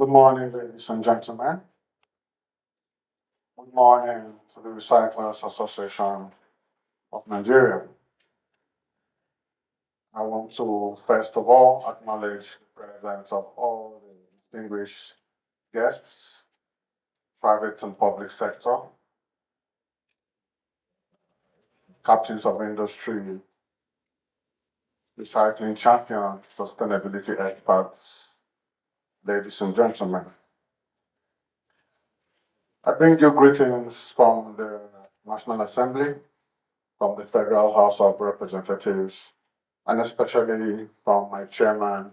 Good morning, ladies and gentlemen. Good morning to the Recyclers Association of Nigeria. I want to first of all acknowledge the presence of all the distinguished guests, private and public sector, captains of industry, recycling champions, sustainability experts, ladies and gentlemen. I bring you greetings from the National Assembly, from the Federal House of Representatives, and especially from my chairman,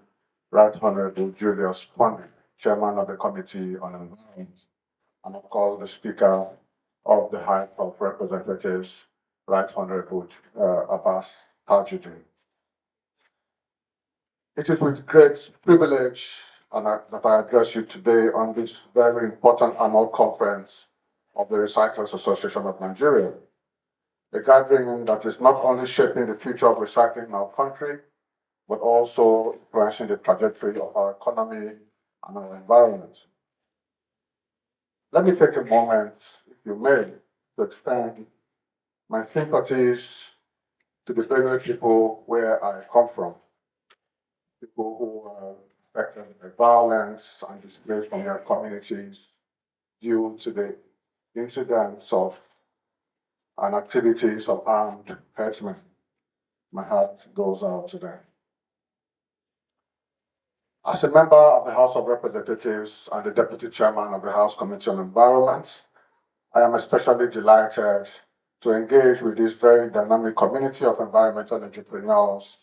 Right Honorable Julius Kwame, chairman of the Committee on Environment, and of course the Speaker of the House of Representatives, Right Honorable Abbas Tajuddin. It is with great privilege that I address you today on this very important annual conference of the Recyclers Association of Nigeria, a gathering that is not only shaping the future of recycling in our country, but also influencing the trajectory of our economy and our environment. Let me take a moment, if you may, to extend my sympathies to the Benue people where I come from, people who are affected by violence and displaced from their communities due to the incidents of and activities of armed herdsmen. My heart goes out to them. As a member of the House of Representatives and the Deputy Chairman of the House Committee on Environment, I am especially delighted to engage with this very dynamic community of environmental entrepreneurs,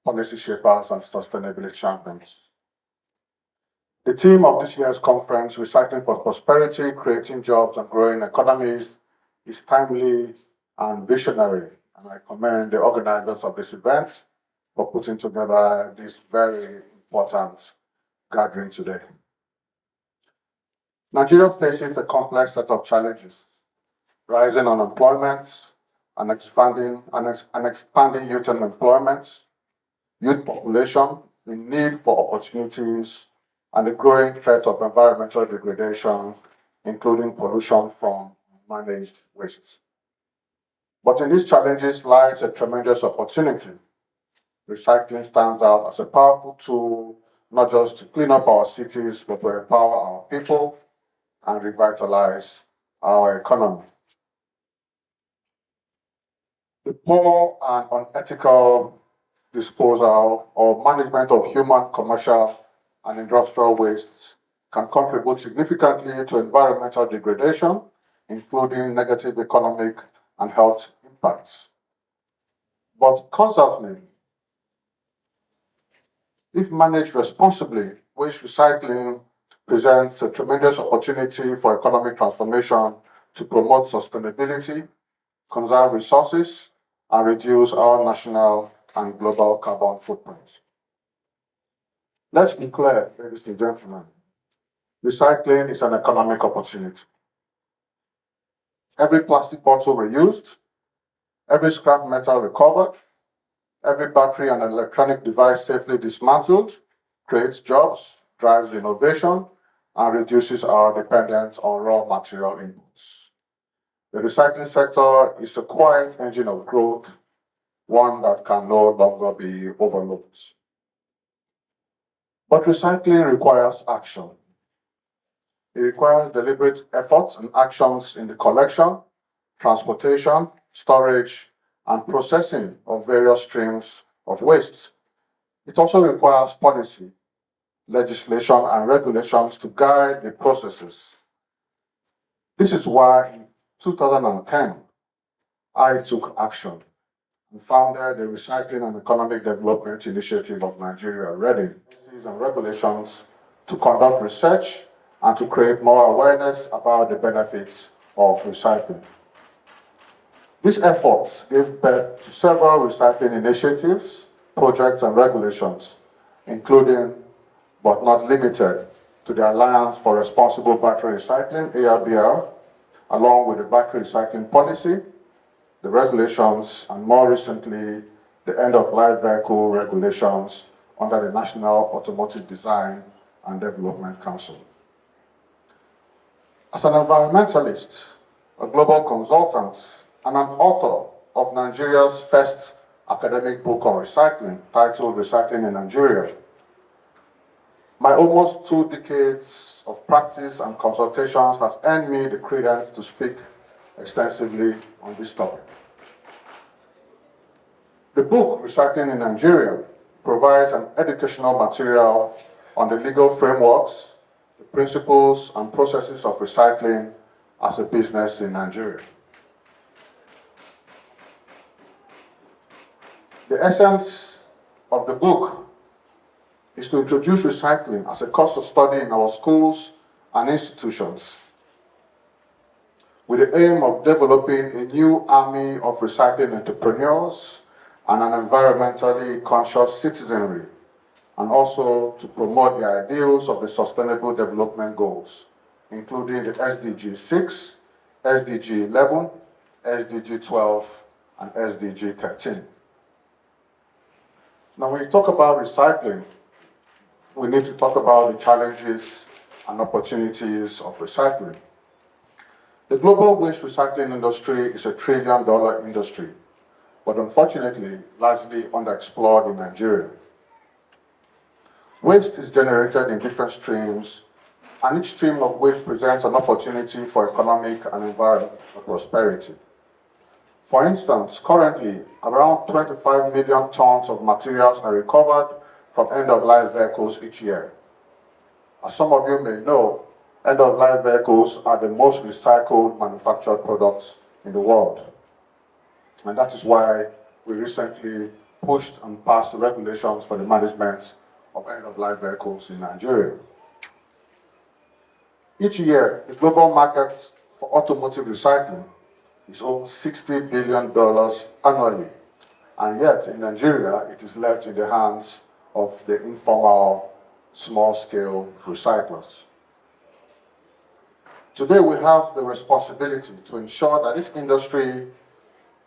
policy shapers, and sustainability champions. The theme of this year's conference, Recycling for Prosperity, Creating Jobs and Growing Economies, is timely and visionary, and I commend the organizers of this event for putting together this very important gathering today. Nigeria faces a complex set of challenges: rising unemployment, and expanding youth unemployment, youth population in need for opportunities, and the growing threat of environmental degradation, including pollution from managed wastes. But in these challenges lies a tremendous opportunity. Recycling stands out as a powerful tool, not just to clean up our cities, but to empower our people and revitalize our economy. The poor and unethical disposal or management of human, commercial, and industrial wastes can contribute significantly to environmental degradation, including negative economic and health impacts. But conversely, if managed responsibly, waste recycling presents a tremendous opportunity for economic transformation to promote sustainability, conserve resources, and reduce our national and global carbon footprints. Let's be clear, ladies and gentlemen, recycling is an economic opportunity. Every plastic bottle reused, every scrap metal recovered, every battery and electronic device safely dismantled creates jobs, drives innovation, and reduces our dependence on raw material inputs. The recycling sector is a quiet engine of growth, one that can no longer be overlooked. But recycling requires action. It requires deliberate efforts and actions in the collection, transportation, storage, and processing of various streams of waste. It also requires policy, legislation, and regulations to guide the processes. This is why in 2010, I took action and founded the Recycling and Economic Development Initiative of Nigeria, REDI, and regulations to conduct research and to create more awareness about the benefits of recycling. These efforts gave birth to several recycling initiatives, projects, and regulations, including, but not limited to, the Alliance for Responsible Battery Recycling, ARBR, along with the Battery Recycling Policy, the regulations, and more recently, the end-of-life vehicle regulations under the National Automotive Design and Development Council. As an environmentalist, a global consultant, and an author of Nigeria's first academic book on recycling, titled Recycling in Nigeria, my almost 2 decades of practice and consultations has earned me the credence to speak extensively on this topic. The book, Recycling in Nigeria, provides an educational material on the legal frameworks, the principles and processes of recycling as a business in Nigeria. The essence of the book is to introduce recycling as a course of study in our schools and institutions, with the aim of developing a new army of recycling entrepreneurs and an environmentally conscious citizenry, and also to promote the ideals of the Sustainable Development Goals, including the SDG 6, SDG 11, SDG 12, and SDG 13. Now, when you talk about recycling, we need to talk about the challenges and opportunities of recycling. The global waste recycling industry is a $1 trillion industry, but unfortunately, largely underexplored in Nigeria. Waste is generated in different streams, and each stream of waste presents an opportunity for economic and environmental prosperity. For instance, currently, around 25 million tons of materials are recovered from end-of-life vehicles each year. As some of you may know, end-of-life vehicles are the most recycled manufactured products in the world. And that is why we recently pushed and passed regulations for the management of end-of-life vehicles in Nigeria. Each year, the global market for automotive recycling is over $60 billion annually. And yet, in Nigeria, it is left in the hands of the informal, small-scale recyclers. Today, we have the responsibility to ensure that this industry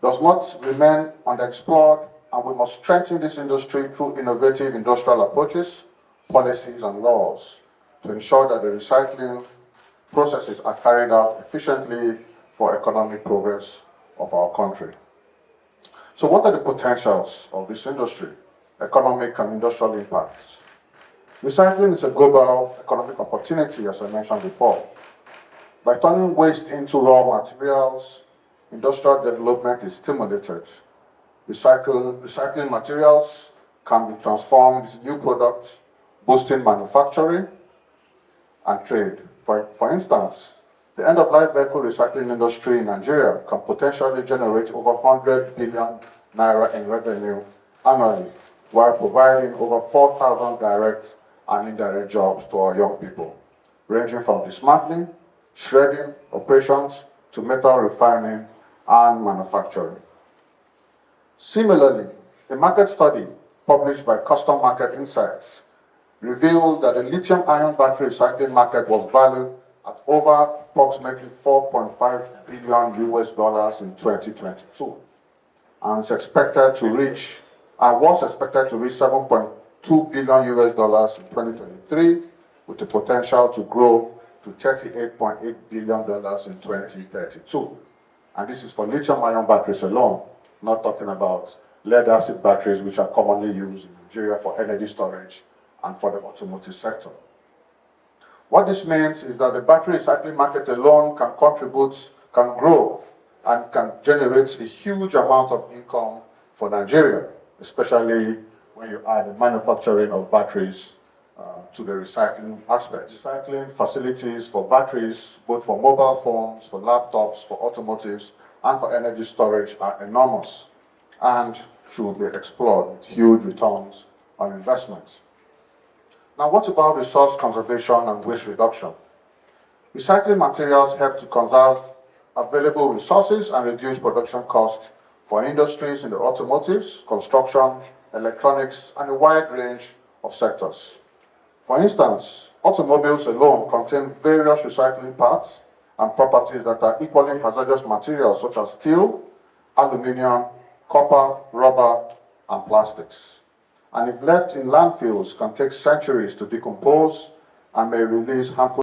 does not remain underexplored, and we must strengthen this industry through innovative industrial approaches, policies, and laws to ensure that the recycling processes are carried out efficiently for economic progress of our country. So what are the potentials of this industry, economic and industrial impacts? Recycling is a global economic opportunity, as I mentioned before. By turning waste into raw materials, industrial development is stimulated. Recycling materials can be transformed into new products, boosting manufacturing and trade. For instance, the end-of-life vehicle recycling industry in Nigeria can potentially generate over 100 billion naira in revenue annually, while providing over 4,000 direct and indirect jobs to our young people, ranging from dismantling, shredding operations to metal refining and manufacturing. Similarly, a market study published by Custom Market Insights revealed that the lithium-ion battery recycling market was valued at over approximately $4.5 billion in 2022, and was expected to reach $7.2 billion in 2023, with the potential to grow to $38.8 billion in 2032. And this is for lithium-ion batteries alone, not talking about lead-acid batteries, which are commonly used in Nigeria for energy storage and for the automotive sector. What this means is that the battery recycling market alone can grow, and can generate a huge amount of income for Nigeria, especially when you add the manufacturing of batteries to the recycling aspect. Recycling facilities for batteries, both for mobile phones, for laptops, for automotives, and for energy storage are enormous and should be explored with huge returns on investments. Now, what about resource conservation and waste reduction? Recycling materials help to conserve available resources and reduce production costs for industries in the automotives, construction, electronics, and a wide range of sectors. For instance, automobiles alone contain various recycling parts and properties that are equally hazardous materials such as steel, aluminum, copper, rubber, and plastics. And if left in landfills, can take centuries to decompose and may release harmful